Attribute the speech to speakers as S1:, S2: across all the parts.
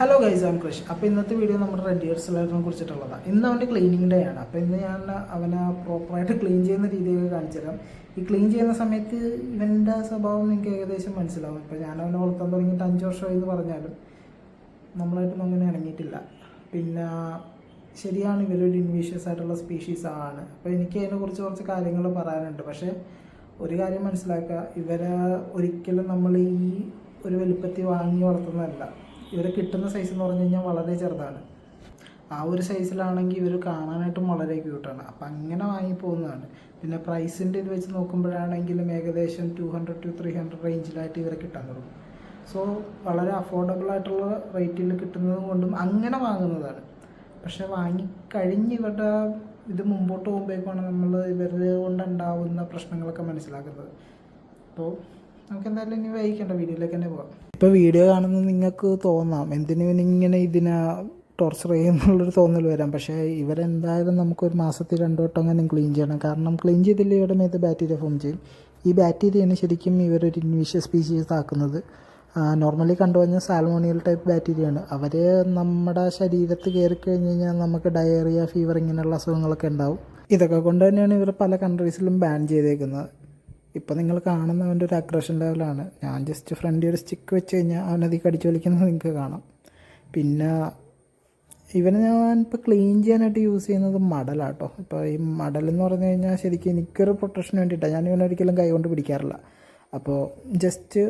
S1: Hello guys, ആം ക്രിഷ്. അപ്പോൾ ഇന്നത്തെ video നമ്മുടെ റെഡിയർ സ്ലൈഡറിനെ കുറിച്ചിട്ടുള്ളതാണ്. ഇന്ന് അവൻ്റെ ക്ലീനിങ് ഡേ ആണ്. അപ്പോൾ ഇന്ന് ഞാൻ അവനെ പ്രോപ്പറായിട്ട് ക്ലീൻ ചെയ്യുന്ന രീതിയൊക്കെ കാണിച്ചു തരാം. ഈ ക്ലീൻ ചെയ്യുന്ന സമയത്ത് ഇവൻ്റെ സ്വഭാവം നിങ്ങൾക്ക് ഏകദേശം മനസ്സിലാവും. ഇപ്പോൾ ഞാൻ അവനെ വളർത്താൻ തുടങ്ങിയിട്ട് 5 വർഷമായി എന്ന് പറഞ്ഞാലും നമ്മളായിട്ടൊന്നും അങ്ങനെ ഇണങ്ങിയിട്ടില്ല. പിന്നെ ശരിയാണ്, ഇവരൊരു ഇൻവീഷ്യസ് ആയിട്ടുള്ള സ്പീഷീസ് ആണ്. അപ്പോൾ എനിക്ക് അതിനെക്കുറിച്ച് കുറച്ച് കാര്യങ്ങൾ പറയാനുണ്ട്. പക്ഷേ ഒരു കാര്യം മനസ്സിലാക്കുക, ഇവരെ ഒരിക്കലും നമ്മൾ ഈ ഒരു വലുപ്പത്തിൽ വാങ്ങി വളർത്തുന്നതല്ല. ഇവരെ കിട്ടുന്ന സൈസ് എന്ന് പറഞ്ഞു കഴിഞ്ഞാൽ വളരെ ചെറുതാണ്. ആ ഒരു സൈസിലാണെങ്കിൽ ഇവർ കാണാനായിട്ടും വളരെ ക്യൂട്ടാണ്. അപ്പം അങ്ങനെ വാങ്ങിപ്പോകുന്നതാണ്. പിന്നെ പ്രൈസിൻ്റെ ഇത് വെച്ച് നോക്കുമ്പോഴാണെങ്കിലും ഏകദേശം 200 to 300 റേഞ്ചിലായിട്ട് ഇവരെ കിട്ടാൻ തുടങ്ങും. സോ വളരെ അഫോർഡബിൾ ആയിട്ടുള്ള റേറ്റിൽ കിട്ടുന്നത് കൊണ്ടും അങ്ങനെ വാങ്ങുന്നതാണ്. പക്ഷെ വാങ്ങിക്കഴിഞ്ഞ് ഇവരുടെ ഇത് മുമ്പോട്ട് പോകുമ്പോഴേക്കാണ് നമ്മൾ ഇവരുടെ കൊണ്ടുണ്ടാവുന്ന പ്രശ്നങ്ങളൊക്കെ മനസ്സിലാക്കുന്നത്. അപ്പോൾ നമുക്ക് എന്തായാലും ഇനി വൈകിക്കേണ്ട വീഡിയോയിലേക്ക് തന്നെ പോകാം. ഇപ്പോൾ വീഡിയോ കാണുന്നത് നിങ്ങൾക്ക് തോന്നാം എന്തിനും ഇങ്ങനെ ഇതിനെ ടോർച്ചർ ചെയ്യുന്നുള്ളൊരു തോന്നൽ വരാം. പക്ഷേ ഇവരെന്തായാലും നമുക്കൊരു മാസത്തിൽ 2 വട്ടം അങ്ങനെ ക്ലീൻ ചെയ്യണം. കാരണം ക്ലീൻ ചെയ്തില്ല ഇവരുടെ മേത്ത് ബാക്ടീരിയ ഫോം ചെയ്യും. ഈ ബാക്ടീരിയയാണ് ശരിക്കും ഇവരൊരു ഇൻവീഷ്യസ് സ്പീഷീസ് ആക്കുന്നത്. നോർമലി കണ്ടുവന്ന സാൽമോണിയൽ ടൈപ്പ് ബാക്ടീരിയയാണ്. അവർ നമ്മുടെ ശരീരത്ത് കയറി കഴിഞ്ഞ് കഴിഞ്ഞാൽ നമുക്ക് ഡയറിയ, ഫീവർ ഇങ്ങനെയുള്ള അസുഖങ്ങളൊക്കെ ഉണ്ടാവും. ഇതൊക്കെ കൊണ്ട് തന്നെയാണ് ഇവർ പല കൺട്രീസിലും ബാൻ ചെയ്തേക്കുന്നത്. ഇപ്പോൾ നിങ്ങൾ കാണുന്നവൻ്റെ ഒരു അഗ്രഷൻ ലെവലാണ്. ഞാൻ ജസ്റ്റ് ഫ്രണ്ടിൽ ഒരു സ്റ്റിക്ക് വെച്ച് കഴിഞ്ഞാൽ അവനതിൽ കടിച്ചു വലിക്കുന്നത് നിങ്ങൾക്ക് കാണാം. പിന്നെ ഇവനെ ഞാൻ ഇപ്പോൾ ക്ലീൻ ചെയ്യാനായിട്ട് യൂസ് ചെയ്യുന്നത് മടലാട്ടോ. ഇപ്പോൾ ഈ മടലെന്ന് പറഞ്ഞു കഴിഞ്ഞാൽ ശരിക്കും എനിക്കൊരു പ്രൊട്ടക്ഷന് വേണ്ടിയിട്ടാണ്. ഞാൻ ഇവനൊരിക്കലും കൈ കൊണ്ട് പിടിക്കാറില്ല. അപ്പോൾ ജസ്റ്റ്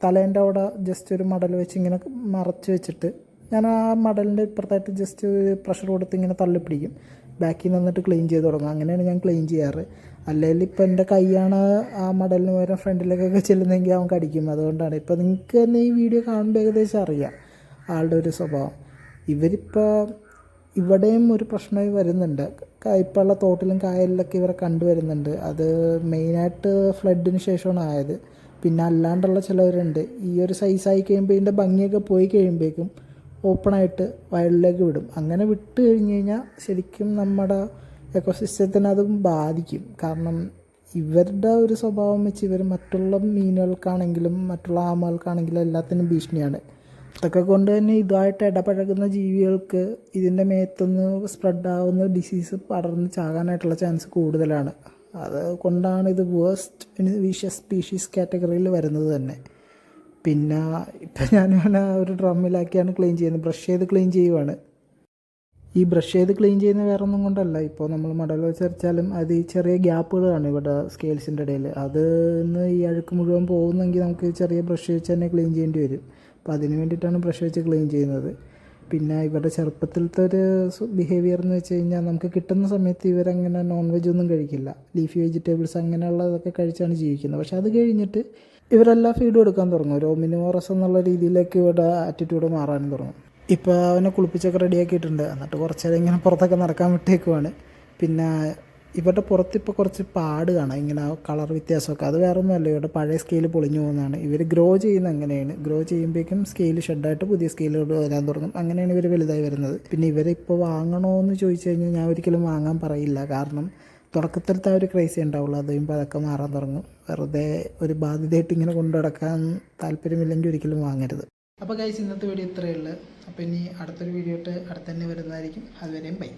S1: തലേൻ്റെ അവിടെ ജസ്റ്റ് ഒരു മടൽ വെച്ച് ഇങ്ങനെ മറച്ച് വെച്ചിട്ട് ഞാൻ ആ മടലിൻ്റെ ഇപ്പുറത്തായിട്ട് ജസ്റ്റ് പ്രഷർ കൊടുത്ത് ഇങ്ങനെ തള്ളിപ്പിടിക്കും. ബാക്കിൽ നിന്നിട്ട് ക്ലീൻ ചെയ്ത് തുടങ്ങും. അങ്ങനെയാണ് ഞാൻ ക്ലീൻ ചെയ്യാറ്. അല്ലെങ്കിൽ ഇപ്പോൾ എൻ്റെ കൈയാണ് ആ മടലിന് പകരം ഫ്രണ്ടിലേക്കൊക്കെ ചെല്ലുന്നതെങ്കിൽ അവൻ കടിക്കും. അതുകൊണ്ടാണ് ഇപ്പോൾ നിങ്ങൾക്ക് തന്നെ ഈ വീഡിയോ കാണുമ്പോൾ ഏകദേശം അറിയാം ആളുടെ ഒരു സ്വഭാവം. ഇവരിപ്പോൾ ഇവിടെയും ഒരു പ്രശ്നമായി വരുന്നുണ്ട്. ഇപ്പോൾ ഉള്ള തോട്ടിലും കായലിലൊക്കെ ഇവരെ കണ്ടുവരുന്നുണ്ട്. അത് മെയിനായിട്ട് ഫ്ലഡിന് ശേഷമാണ് ആയത്. പിന്നെ അല്ലാണ്ടുള്ള ചിലവരുണ്ട്. ഈ ഒരു സൈസായി കഴിയുമ്പോൾ ഇതിൻ്റെ ഭംഗിയൊക്കെ പോയി കഴിയുമ്പോഴേക്കും ഓപ്പണായിട്ട് വയലിലേക്ക് വിടും. അങ്ങനെ വിട്ട് കഴിഞ്ഞ് കഴിഞ്ഞാൽ ശരിക്കും നമ്മുടെ എക്കോസിസ്റ്റത്തിനെ അതും ബാധിക്കും. കാരണം ഇവരുടെ ഒരു സ്വഭാവം വെച്ച് ഇവർ മറ്റുള്ള മീനുകൾക്കാണെങ്കിലും മറ്റുള്ള ആമകൾക്കാണെങ്കിലും എല്ലാത്തിനും ഭീഷണിയാണ്. അതൊക്കെ കൊണ്ട് തന്നെ ഇതുമായിട്ട് ഇടപഴകുന്ന ജീവികൾക്ക് ഇതിൻ്റെ മേത്തുനിന്ന് സ്പ്രെഡാവുന്ന ഡിസീസ് പടർന്ന് ചാകാനായിട്ടുള്ള ചാൻസ് കൂടുതലാണ്. അത് കൊണ്ടാണ് ഇത് വേഴ്സ്റ്റ് ഇൻവീഷ്യസ് സ്പീഷീസ് കാറ്റഗറിയിൽ വരുന്നത് തന്നെ. പിന്നെ ഇപ്പം ഞാനിങ്ങനെ ഒരു ഡ്രമ്മിലാക്കിയാണ് ക്ലീൻ ചെയ്യുന്നത്. ബ്രഷ് ചെയ്ത് ക്ലീൻ ചെയ്യുവാണ്. ഈ ബ്രഷ് ചെയ്ത് ക്ലീൻ ചെയ്യുന്ന വേറെ ഒന്നും കൊണ്ടല്ല. ഇപ്പോൾ നമ്മൾ മടൽ വെച്ചരച്ചാലും അത് ഈ ചെറിയ ഗ്യാപ്പുകളാണ് ഇവിടെ സ്കെയിൽസിൻ്റെ ഇടയിൽ. അതിന്ന് ഈ അഴുക്ക് മുഴുവൻ പോകുന്നെങ്കിൽ നമുക്ക് ചെറിയ ബ്രഷ് വെച്ച് തന്നെ ക്ലീൻ ചെയ്യേണ്ടി വരും. അപ്പോൾ അതിന് വേണ്ടിയിട്ടാണ് ബ്രഷ് വെച്ച് ക്ലീൻ ചെയ്യുന്നത്. പിന്നെ ഇവരുടെ ചെറുപ്പത്തിലത്തെ ഒരു ബിഹേവിയർ എന്ന് വെച്ച് കഴിഞ്ഞാൽ നമുക്ക് കിട്ടുന്ന സമയത്ത് ഇവരങ്ങനെ നോൺ വെജ് ഒന്നും കഴിക്കില്ല. ലീഫി വെജിറ്റബിൾസ് അങ്ങനെയുള്ളതൊക്കെ കഴിച്ചാണ് ജീവിക്കുന്നത്. പക്ഷെ അത് കഴിഞ്ഞിട്ട് ഇവരെല്ലാം ഫീഡ് കൊടുക്കാൻ തുടങ്ങും. ഒരു ഒമിനിവോറസ് എന്നുള്ള രീതിയിലേക്ക് ഇവരുടെ ആറ്റിറ്റ്യൂഡ് മാറാനും തുടങ്ങും. ഇപ്പോൾ അവനെ കുളിപ്പിച്ചൊക്കെ റെഡിയാക്കിയിട്ടുണ്ട്. എന്നിട്ട് കുറച്ച് നേരം ഇങ്ങനെ പുറത്തൊക്കെ നടക്കാൻ വിട്ടേക്കുവാണ്. പിന്നെ ഇവരുടെ പുറത്തിപ്പോൾ കുറച്ച് പാട് കാണാം, ഇങ്ങനെ കളർ വ്യത്യാസമൊക്കെ. അത് വേറെ ഒന്നുമല്ല, ഇവരുടെ പഴയ സ്കെയിൽ പൊളിഞ്ഞു പോകുന്നതാണ്. ഇവർ ഗ്രോ ചെയ്യുന്നത് അങ്ങനെയാണ്. ഗ്രോ ചെയ്യുമ്പോഴേക്കും സ്കെയിൽ ഷെഡായിട്ട് പുതിയ സ്കെയിലോട് വരാൻ തുടങ്ങും. അങ്ങനെയാണ് ഇവർ വലുതായി വരുന്നത്. പിന്നെ ഇവരെ ഇപ്പോൾ വാങ്ങണോ എന്ന് ചോദിച്ചു കഴിഞ്ഞാൽ ഞാൻ ഒരിക്കലും വാങ്ങാൻ പറയില്ല. കാരണം തുടക്കത്തിലത്തെ ആ ഒരു ക്രൈസി ഉണ്ടാവുള്ളൂ. അത് കഴിയുമ്പോൾ അതൊക്കെ മാറാൻ തുടങ്ങും. വെറുതെ ഒരു ബാധ്യതയായിട്ട് ഇങ്ങനെ കൊണ്ടു നടക്കാൻ താല്പര്യമില്ലെങ്കിൽ ഒരിക്കലും വാങ്ങരുത്. അപ്പോൾ ഗൈസ്, ഇന്നത്തെ വീഡിയോ ഇത്രയേ ഉള്ളൂ. അപ്പോൾ ഇനി അടുത്തൊരു വീഡിയോ ആയിട്ട് അടുത്ത് തന്നെ വരുന്നതായിരിക്കും. അതുവരെയും ബൈ.